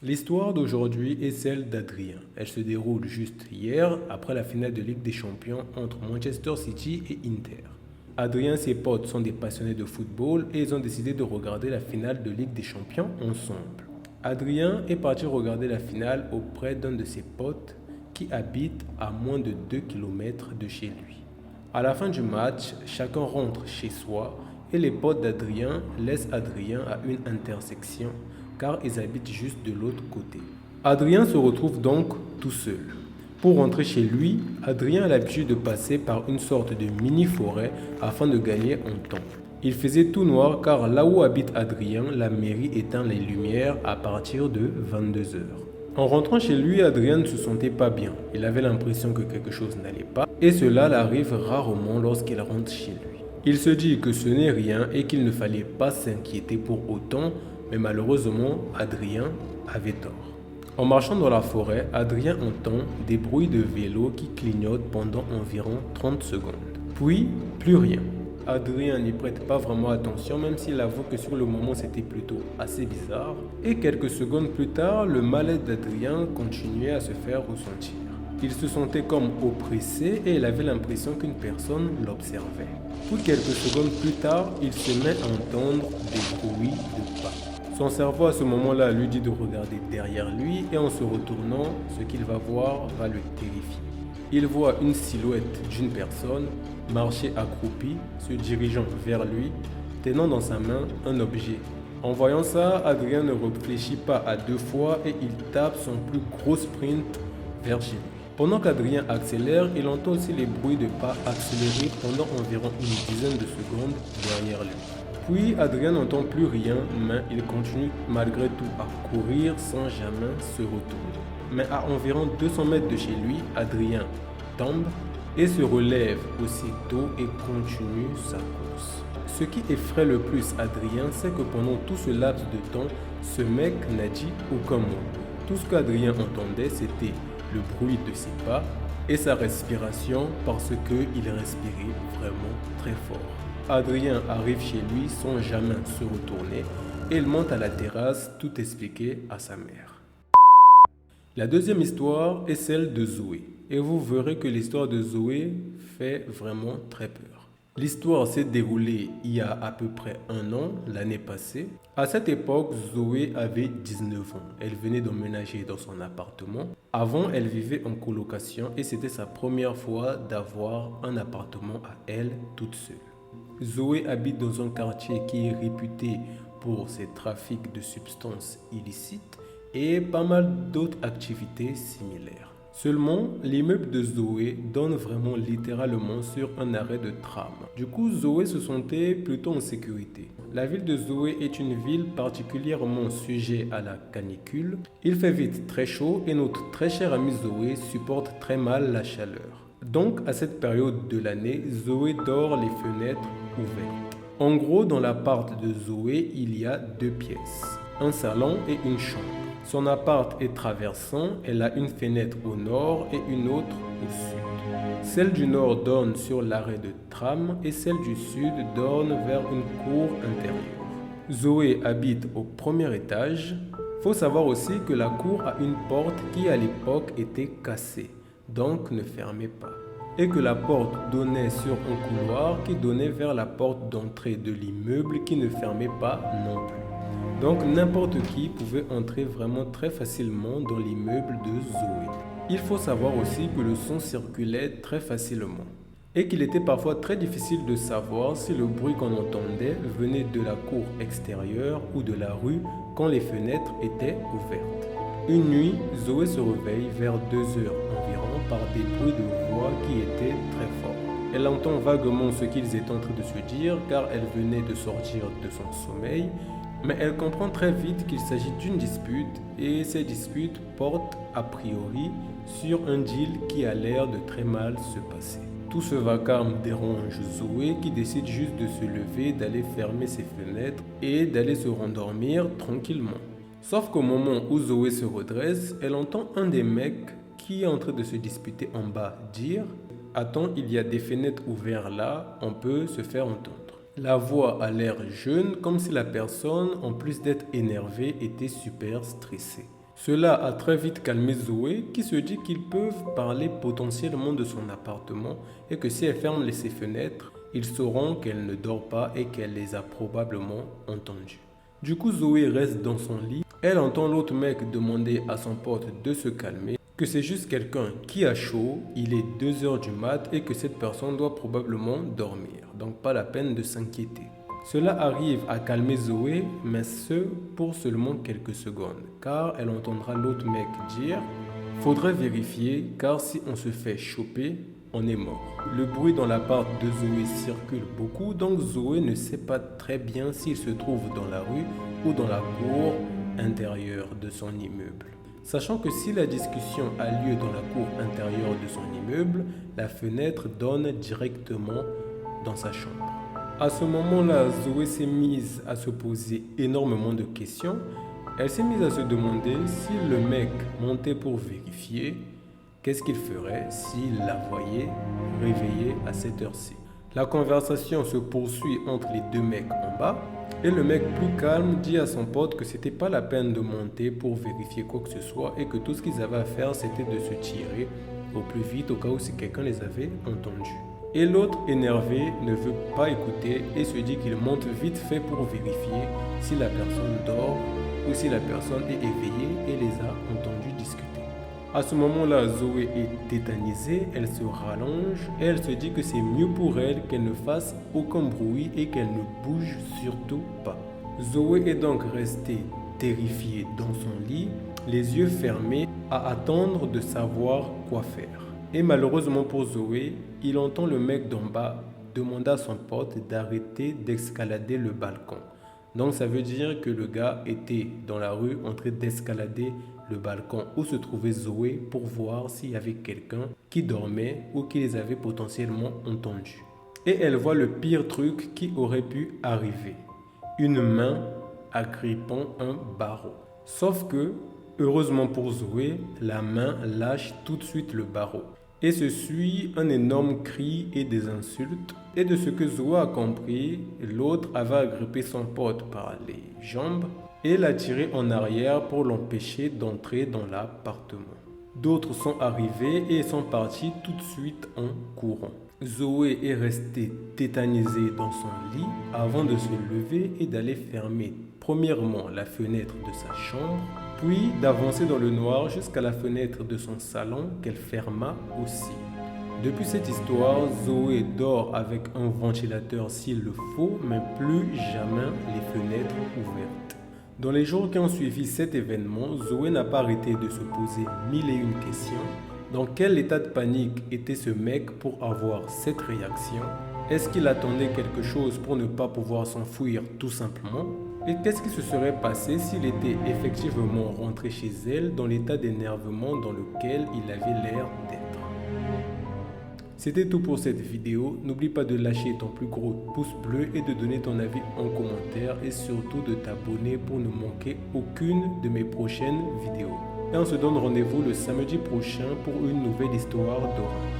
L'histoire d'aujourd'hui est celle d'Adrien. Elle se déroule juste hier, après la finale de Ligue des Champions entre Manchester City et Inter. Adrien et ses potes sont des passionnés de football et ils ont décidé de regarder la finale de Ligue des Champions ensemble. Adrien est parti regarder la finale auprès d'un de ses potes qui habite à moins de 2 km de chez lui. À la fin du match, chacun rentre chez soi et les potes d'Adrien laissent Adrien à une intersection car ils habitent juste de l'autre côté. Adrien se retrouve donc tout seul. Pour rentrer chez lui, Adrien a l'habitude de passer par une sorte de mini-forêt afin de gagner en temps. Il faisait tout noir car là où habite Adrien, la mairie éteint les lumières à partir de 22 heures. En rentrant chez lui, Adrien ne se sentait pas bien. Il avait l'impression que quelque chose n'allait pas et cela l'arrive rarement lorsqu'il rentre chez lui. Il se dit que ce n'est rien et qu'il ne fallait pas s'inquiéter pour autant, mais malheureusement, Adrien avait tort. En marchant dans la forêt, Adrien entend des bruits de vélo qui clignotent pendant environ 30 secondes. Puis, plus rien. Adrien n'y prête pas vraiment attention, même s'il avoue que sur le moment c'était plutôt assez bizarre. Et quelques secondes plus tard, le mal-être d'Adrien continuait à se faire ressentir. Il se sentait comme oppressé et il avait l'impression qu'une personne l'observait. Puis quelques secondes plus tard, il se met à entendre des bruits de pas. Son cerveau à ce moment-là lui dit de regarder derrière lui et en se retournant, ce qu'il va voir va le terrifier. Il voit une silhouette d'une personne marcher accroupie, se dirigeant vers lui, tenant dans sa main un objet. En voyant ça, Adrien ne réfléchit pas à deux fois et il tape son plus gros sprint vers chez lui. Pendant qu'Adrien accélère, il entend aussi les bruits de pas accélérés pendant environ une dizaine de secondes derrière lui. Puis Adrien n'entend plus rien, mais il continue malgré tout à courir sans jamais se retourner. Mais à environ 200 mètres de chez lui, Adrien tombe et se relève aussitôt et continue sa course. Ce qui effraie le plus Adrien, c'est que pendant tout ce laps de temps, ce mec n'a dit aucun mot. Tout ce qu'Adrien entendait, c'était le bruit de ses pas et sa respiration parce qu'il respirait vraiment très fort. Adrien arrive chez lui sans jamais se retourner et il monte à la terrasse tout expliquer à sa mère. La deuxième histoire est celle de Zoé et vous verrez que l'histoire de Zoé fait vraiment très peur. L'histoire s'est déroulée il y a à peu près un an, l'année passée. À cette époque, Zoé avait 19 ans. Elle venait d'emménager dans son appartement. Avant, elle vivait en colocation et c'était sa première fois d'avoir un appartement à elle toute seule. Zoé habite dans un quartier qui est réputé pour ses trafics de substances illicites et pas mal d'autres activités similaires. Seulement, l'immeuble de Zoé donne vraiment littéralement sur un arrêt de tram. Du coup, Zoé se sentait plutôt en sécurité. La ville de Zoé est une ville particulièrement sujette à la canicule. Il fait vite très chaud et notre très chère amie Zoé supporte très mal la chaleur. Donc, à cette période de l'année, Zoé dort les fenêtres ouvertes. En gros, dans l'appart de Zoé, il y a 2 pièces, un salon et une chambre. Son appart est traversant, elle a une fenêtre au nord et une autre au sud. Celle du nord donne sur l'arrêt de tram et celle du sud donne vers une cour intérieure. Zoé habite au premier étage. Faut savoir aussi que la cour a une porte qui à l'époque était cassée, donc ne fermait pas. Et que la porte donnait sur un couloir qui donnait vers la porte d'entrée de l'immeuble qui ne fermait pas non plus. Donc n'importe qui pouvait entrer vraiment très facilement dans l'immeuble de Zoé. Il faut savoir aussi que le son circulait très facilement et qu'il était parfois très difficile de savoir si le bruit qu'on entendait venait de la cour extérieure ou de la rue quand les fenêtres étaient ouvertes. Une nuit, Zoé se réveille vers 2 heures environ par des bruits de voix qui étaient très forts. Elle entend vaguement ce qu'ils étaient en train de se dire car elle venait de sortir de son sommeil. Mais elle comprend très vite qu'il s'agit d'une dispute et ces disputes portent a priori sur un deal qui a l'air de très mal se passer. Tout ce vacarme dérange Zoé qui décide juste de se lever, d'aller fermer ses fenêtres et d'aller se rendormir tranquillement. Sauf qu'au moment où Zoé se redresse, elle entend un des mecs qui est en train de se disputer en bas dire « Attends, il y a des fenêtres ouvertes là, on peut se faire entendre ». La voix a l'air jeune, comme si la personne, en plus d'être énervée, était super stressée. Cela a très vite calmé Zoé qui se dit qu'ils peuvent parler potentiellement de son appartement et que si elle ferme ses fenêtres, ils sauront qu'elle ne dort pas et qu'elle les a probablement entendus. Du coup, Zoé reste dans son lit. Elle entend l'autre mec demander à son pote de se calmer, que c'est juste quelqu'un qui a chaud, il est 2 heures du mat et que cette personne doit probablement dormir. Donc pas la peine de s'inquiéter. Cela arrive à calmer Zoé, mais ce pour seulement quelques secondes, car elle entendra l'autre mec dire « Faudrait vérifier, car si on se fait choper, on est mort ». Le bruit dans l'appart de Zoé circule beaucoup, donc Zoé ne sait pas très bien s'il se trouve dans la rue ou dans la cour intérieure de son immeuble. Sachant que si la discussion a lieu dans la cour intérieure de son immeuble, la fenêtre donne directement dans sa chambre. À ce moment-là, Zoé s'est mise à se poser énormément de questions. Elle s'est mise à se demander si le mec montait pour vérifier, qu'est-ce qu'il ferait s'il la voyait réveillée à cette heure-ci. La conversation se poursuit entre les deux mecs en bas et le mec plus calme dit à son pote que c'était pas la peine de monter pour vérifier quoi que ce soit et que tout ce qu'ils avaient à faire c'était de se tirer au plus vite au cas où si quelqu'un les avait entendus. Et l'autre, énervé, ne veut pas écouter et se dit qu'il monte vite fait pour vérifier si la personne dort ou si la personne est éveillée et les a entendus discuter. À ce moment-là, Zoé est tétanisée, elle se rallonge et elle se dit que c'est mieux pour elle qu'elle ne fasse aucun bruit et qu'elle ne bouge surtout pas. Zoé est donc restée terrifiée dans son lit, les yeux fermés, à attendre de savoir quoi faire. Et malheureusement pour Zoé, il entend le mec d'en bas demander à son pote d'arrêter d'escalader le balcon. Donc ça veut dire que le gars était dans la rue en train d'escalader le balcon où se trouvait Zoé pour voir s'il y avait quelqu'un qui dormait ou qui les avait potentiellement entendus. Et elle voit le pire truc qui aurait pu arriver. Une main agrippant un barreau. Sauf que, heureusement pour Zoé, la main lâche tout de suite le barreau. Et se suit un énorme cri et des insultes. Et de ce que Zoé a compris, l'autre avait agrippé son pote par les jambes et l'a tiré en arrière pour l'empêcher d'entrer dans l'appartement. D'autres sont arrivés et sont partis tout de suite en courant. Zoé est restée tétanisée dans son lit avant de se lever et d'aller fermer premièrement la fenêtre de sa chambre, puis d'avancer dans le noir jusqu'à la fenêtre de son salon qu'elle ferma aussi. Depuis cette histoire, Zoé dort avec un ventilateur s'il le faut, mais plus jamais les fenêtres ouvertes. Dans les jours qui ont suivi cet événement, Zoé n'a pas arrêté de se poser 1001 questions. Dans quel état de panique était ce mec pour avoir cette réaction? Est-ce qu'il attendait quelque chose pour ne pas pouvoir s'enfuir tout simplement? Et qu'est-ce qui se serait passé s'il était effectivement rentré chez elle dans l'état d'énervement dans lequel il avait l'air d'être? C'était tout pour cette vidéo. N'oublie pas de lâcher ton plus gros pouce bleu et de donner ton avis en commentaire et surtout de t'abonner pour ne manquer aucune de mes prochaines vidéos. Et on se donne rendez-vous le samedi prochain pour une nouvelle histoire d'horreur.